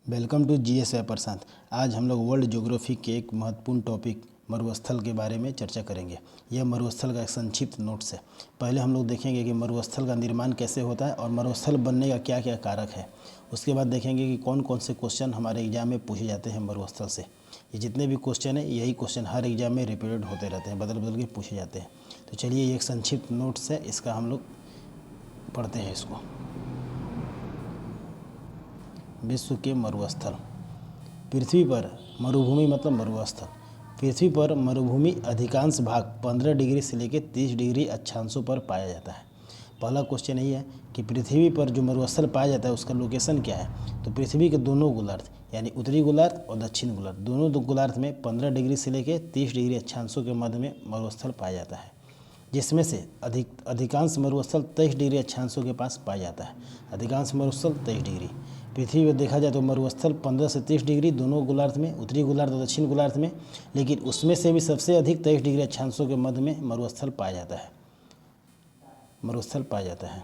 Welcome to GS paper प्रशांत। आज हम लोग वर्ल्ड ज्योग्राफी के एक महत्वपूर्ण टॉपिक मरुस्थल के बारे में चर्चा करेंगे। यह मरुस्थल का एक संक्षिप्त नोट्स है। पहले हम लोग देखेंगे कि मरुस्थल का निर्माण कैसे होता है और मरुस्थल बनने का क्या क्या कारक है। उसके बाद देखेंगे कि कौन कौन से क्वेश्चन हमारे एग्जाम में पूछे जाते हैं मरुस्थल से। ये जितने भी क्वेश्चन हैं यही क्वेश्चन हर एग्जाम में रिपीटेड होते रहते हैं, बदल बदल के पूछे जाते हैं। तो चलिए ये एक संक्षिप्त नोट्स है, इसका हम लोग पढ़ते हैं इसको। विश्व के मरुस्थल। पृथ्वी पर मरुभूमि मतलब मरुस्थल। पृथ्वी पर मरुभूमि अधिकांश भाग 15 डिग्री से लेकर 30 डिग्री अक्षांशों पर पाया जाता है। पहला क्वेश्चन यही है कि पृथ्वी पर जो मरुस्थल पाया जाता है उसका लोकेशन क्या है। तो पृथ्वी के दोनों गोलार्ध यानी उत्तरी गोलार्ध और दक्षिण गोलार्ध, दोनों गोलार्ध में 15 डिग्री से लेकर 30 डिग्री अक्षांशों के मध्य में मरुस्थल पाया जाता है, जिसमें से अधिकांश मरुस्थल 23 डिग्री अक्षांशों के पास पाया जाता है। अधिकांश मरुस्थल 23 डिग्री। पृथ्वी पर देखा जाए तो मरुस्थल 15 से 30 डिग्री दोनों गोलार्ध में, उत्तरी गोलार्ध और दक्षिण गोलार्ध में, लेकिन उसमें से भी सबसे अधिक 23 डिग्री अक्षांशों के मध्य में मरुस्थल पाया जाता है। मरुस्थल पाया जाता है।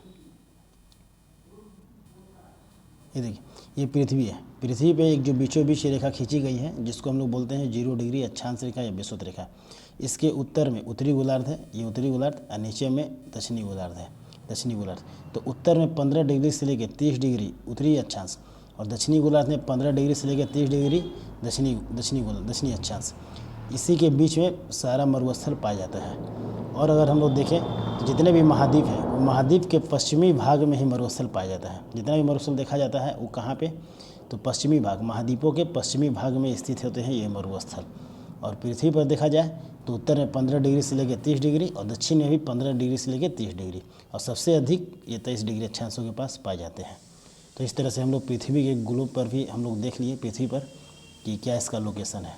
ये देखिए, ये पृथ्वी है। पृथ्वी पे एक जो बीचों बीच रेखा खींची गई है जिसको हम लोग बोलते हैं 0 डिग्री अक्षांश रेखा या विषुवत रेखा। इसके उत्तर में उत्तरी गोलार्ध है, ये उत्तरी गोलार्ध, और नीचे में दक्षिणी गोलार्ध है, दक्षिणी गोलार्ध। तो उत्तर में 15 डिग्री से लेकर 30 डिग्री उत्तरी अक्षांश और दक्षिणी गोलार्ध में 15 डिग्री से लेकर 30 डिग्री दक्षिणी अक्षांश। इसी के बीच में सारा मरुस्थल पाया जाता है। और अगर हम लोग देखें तो जितने भी महाद्वीप हैं वो महाद्वीप के पश्चिमी भाग में ही मरुस्थल पाया जाता है। जितना भी मरुस्थल देखा जाता है वो कहाँ पे, तो पश्चिमी भाग, महाद्वीपों के पश्चिमी भाग में स्थित होते हैं ये मरुस्थल। और पृथ्वी पर देखा जाए तो उत्तर में 15 डिग्री से लेकर 30 डिग्री और दक्षिण में भी 15 डिग्री से लेकर 30 डिग्री, और सबसे अधिक ये 23 डिग्री अक्षांशों के पास पाए जाते हैं। तो इस तरह से हम लोग पृथ्वी के ग्लोब पर भी हम लोग देख लिए पृथ्वी पर कि क्या इसका लोकेशन है।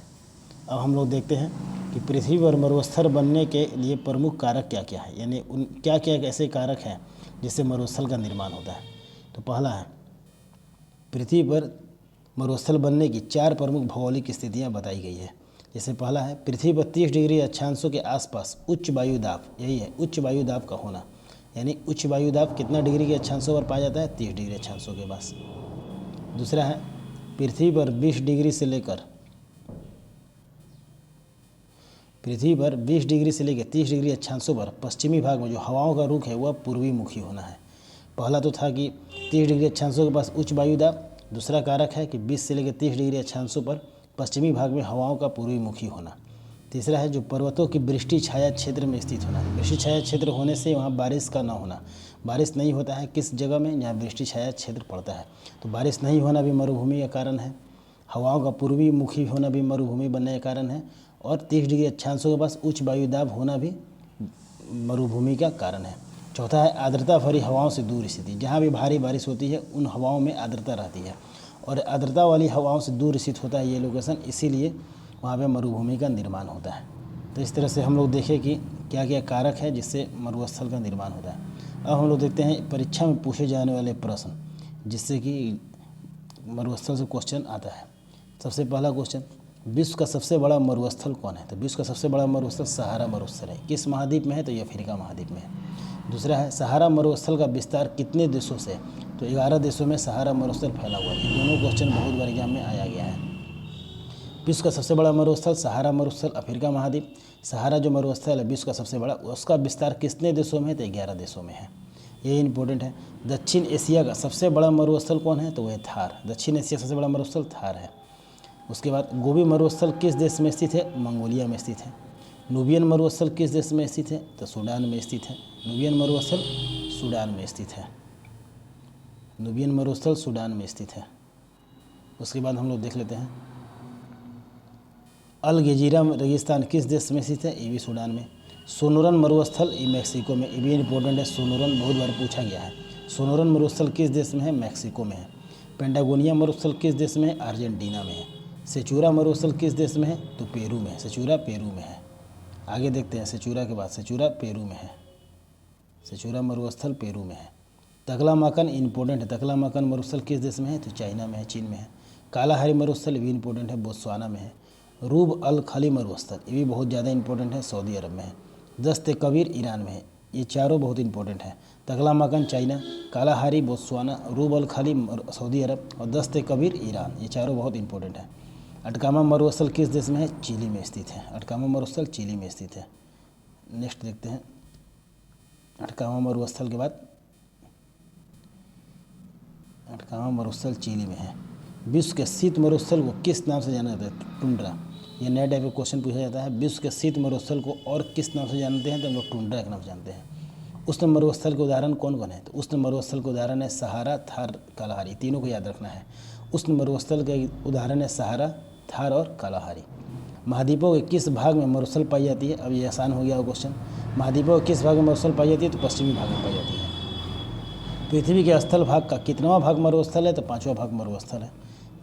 अब हम लोग देखते हैं कि पृथ्वी पर मरुस्थल बनने के लिए प्रमुख कारक क्या क्या है, यानी उन क्या क्या ऐसे कारक हैं जिससे मरुस्थल का निर्माण होता है। तो पहला है, पृथ्वी पर मरुस्थल बनने की 4 प्रमुख भौगोलिक स्थितियां बताई गई है। जैसे पहला है, पृथ्वी पर 30 डिग्री अक्षांशों के आसपास उच्च वायु दाब, यही है उच्च वायु दाब का होना। यानी उच्च वायु दाब कितना डिग्री के अक्षांशों पर पाया जाता है, 30 डिग्री अक्षांशों के पास। दूसरा है, पृथ्वी पर 20 डिग्री से लेकर 30 डिग्री अक्षांशों पर पश्चिमी भाग में जो हवाओं का रुख है वह पूर्वी मुखी होना है। पहला तो था कि 30 डिग्री अक्षांशों के पास उच्च वायु दाब। दूसरा कारक है कि 20 से लेकर 30 डिग्री अक्षांशों पर पश्चिमी भाग में हवाओं का पूर्वी मुखी होना। तीसरा है जो पर्वतों की वृष्टि छाया क्षेत्र में स्थित होना। वृष्टि छाया क्षेत्र होने से वहाँ बारिश का ना होना। बारिश नहीं होता है किस जगह में, जहाँ वृष्टि छाया क्षेत्र पड़ता है, तो बारिश नहीं होना भी मरुभूमि का कारण है। हवाओं का पूर्वी मुखी होना भी मरुभूमि बनने का कारण है। और 30 डिग्री अक्षांशों के पास उच्च वायुदाब होना भी मरुभूमि का कारण है। चौथा है आर्द्रता भरी हवाओं से दूर स्थिति। जहाँ भी भारी बारिश होती है उन हवाओं में आर्द्रता रहती है और आर्द्रता वाली हवाओं से दूर स्थित होता है ये लोकेशन, इसीलिए वहाँ पे मरुभूमि का निर्माण होता है। तो इस तरह से हम लोग देखें कि क्या क्या कारक है जिससे मरुस्थल का निर्माण होता है। अब हम लोग देखते हैं परीक्षा में पूछे जाने वाले प्रश्न जिससे कि मरुस्थल से क्वेश्चन आता है। सबसे पहला क्वेश्चन, विश्व का सबसे बड़ा मरुस्थल कौन है। तो विश्व का सबसे बड़ा मरुस्थल सहारा मरुस्थल है। किस महाद्वीप में है, तो ये अफ्रीका महाद्वीप में है। दूसरा है, सहारा मरुस्थल का विस्तार कितने देशों से है। तो 11 देशों में सहारा मरुस्थल फैला हुआ है। ये दोनों क्वेश्चन बहुत बार एग्जाम में आया गया है। विश्व का सबसे बड़ा मरुस्थल सहारा मरुस्थल, अफ्रीका महाद्वीप। सहारा जो मरुस्थल है विश्व का सबसे बड़ा, उसका विस्तार कितने देशों में है, तो 11 देशों में है। ये इंपॉर्टेंट है। दक्षिण एशिया का सबसे बड़ा मरुस्थल कौन है, तो वह थार। दक्षिण एशिया का सबसे बड़ा मरुस्थल थार है। उसके बाद गोबी मरुस्थल किस देश में स्थित है, मंगोलिया में स्थित है। नूबियन मरुस्थल किस देश में स्थित है, तो सूडान में स्थित है। नूबियन मरुस्थल सूडान में स्थित है। नूबियन मरुस्थल सूडान में स्थित है। उसके बाद हम लोग देख लेते हैं अल गजीरा रेगिस्तान किस देश में स्थित है, ये भी सूडान में। सोनोरन मरुस्थल ये मैक्सिको में, ये भी इंपॉर्टेंट है। सोनोरन बहुत बार पूछा गया है। सोनोरन मरुस्थल किस देश में है, मैक्सिको में है। पेंटागोनिया मरुस्थल किस देश में है, अर्जेंटीना में है। सेचूरा मरुस्थल किस देश में है, तो पेरू में है। सेचूरा पेरू में है। आगे देखते हैं, सेचूरा के बाद सेचूरा पेरू में है। सेचूरा मरुस्थल पेरू में है। तकलामाकन इंपॉर्टेंट है। तकलामाकन मरुस्थल किस देश में है, तो चाइना में है, चीन में है। कालाहारी मरुस्थल ये भी इंपॉर्टेंट है, बोत्सवाना में है। रूब अल खली मरुस्थल ये भी बहुत ज़्यादा इंपॉर्टेंट है, सऊदी अरब में है। दस्त कबीर ईरान में है। ये चारों बहुत इंपॉर्टेंट हैं। तगलामाकन चाइना, कालाहारी बोत्सवाना, रूब अल खाली सऊदी अरब और दस्त कबीर ईरान, ये चारों बहुत इंपॉर्टेंट हैं। अटकामा मरुस्थल किस देश में है? चिली में स्थित है। अटकामा मरुस्थल चिली में स्थित है। नेक्स्ट देखते हैं अटकामा मरुस्थल के बाद, अटकामा मरुस्थल चिली में है। विश्व के शीत मरुस्थल को किस नाम से जाना जाता है? टुंड्रा। ये नया टाइप का क्वेश्चन पूछा जाता है। विश्व के शीत मरुस्थल को और किस नाम से जानते हैं? तो हम लोग टुंड्रा के नाम से जानते हैं। उष्ण मरुस्थल के उदाहरण कौन कौन है? तो उष्ण मरुस्थल के उदाहरण है सहारा, थार, कालाहारी, तीनों को याद रखना है। उष्ण मरुस्थल के उदाहरण है सहारा, थार और कालाहारी। महाद्वीपों के किस भाग में मरुस्थल पाई जाती है? अब ये आसान हो गया क्वेश्चन। महाद्वीपों के किस भाग में मरुस्थल पाई जाती है? तो पश्चिमी भाग में पाई जाती है। पृथ्वी के स्थल भाग का कितवां भाग मरुस्थल है? तो 5वां भाग मरुस्थल है।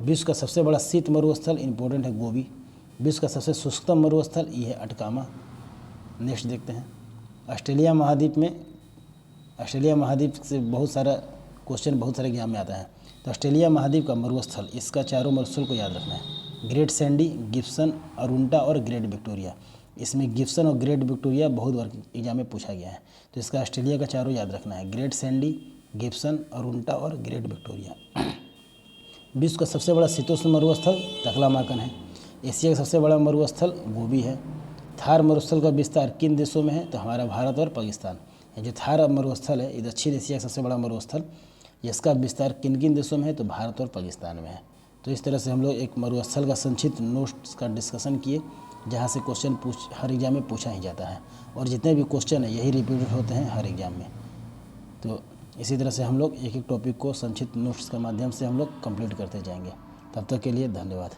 विश्व का सबसे बड़ा शीत मरुस्थल इंपॉर्टेंट है गोबी। विश्व का सबसे शुष्कतम मरुस्थल ये है अटकामा। नेक्स्ट देखते हैं ऑस्ट्रेलिया महाद्वीप में, ऑस्ट्रेलिया महाद्वीप से बहुत सारा क्वेश्चन बहुत सारे एग्जाम में आता है। तो ऑस्ट्रेलिया महाद्वीप का मरुस्थल, इसका चारों मरुस्थल को याद रखना है। ग्रेट सैंडी, गिब्सन, अरुंटा और ग्रेट विक्टोरिया। इसमें गिब्सन और ग्रेट विक्टोरिया बहुत बार एग्जाम में पूछा गया है। तो इसका ऑस्ट्रेलिया का चारों याद रखना है, ग्रेट सैंडी, गिब्सन, अरुंटा और ग्रेट विक्टोरिया। विश्व का सबसे बड़ा शीतोष्ण मरुस्थल तकलामाकन है। एशिया का सबसे बड़ा मरुस्थल गोबी है। थार मरुस्थल का विस्तार किन देशों में है? तो हमारा भारत और पाकिस्तान। ये जो थार मरुस्थल है ये दक्षिण एशिया का सबसे बड़ा मरुस्थल, इसका विस्तार किन किन देशों में है? तो भारत और पाकिस्तान में है। तो इस तरह से हम लोग एक मरुस्थल का संक्षिप्त नोट्स का डिस्कशन किए, जहाँ से क्वेश्चन हर एग्जाम में पूछा ही जाता है और जितने भी क्वेश्चन है यही रिपीट होते हैं हर एग्जाम में। तो इसी तरह से हम लोग एक एक टॉपिक को संक्षिप्त नोट्स के माध्यम से हम लोग कंप्लीट करते जाएंगे। तब तक के लिए धन्यवाद।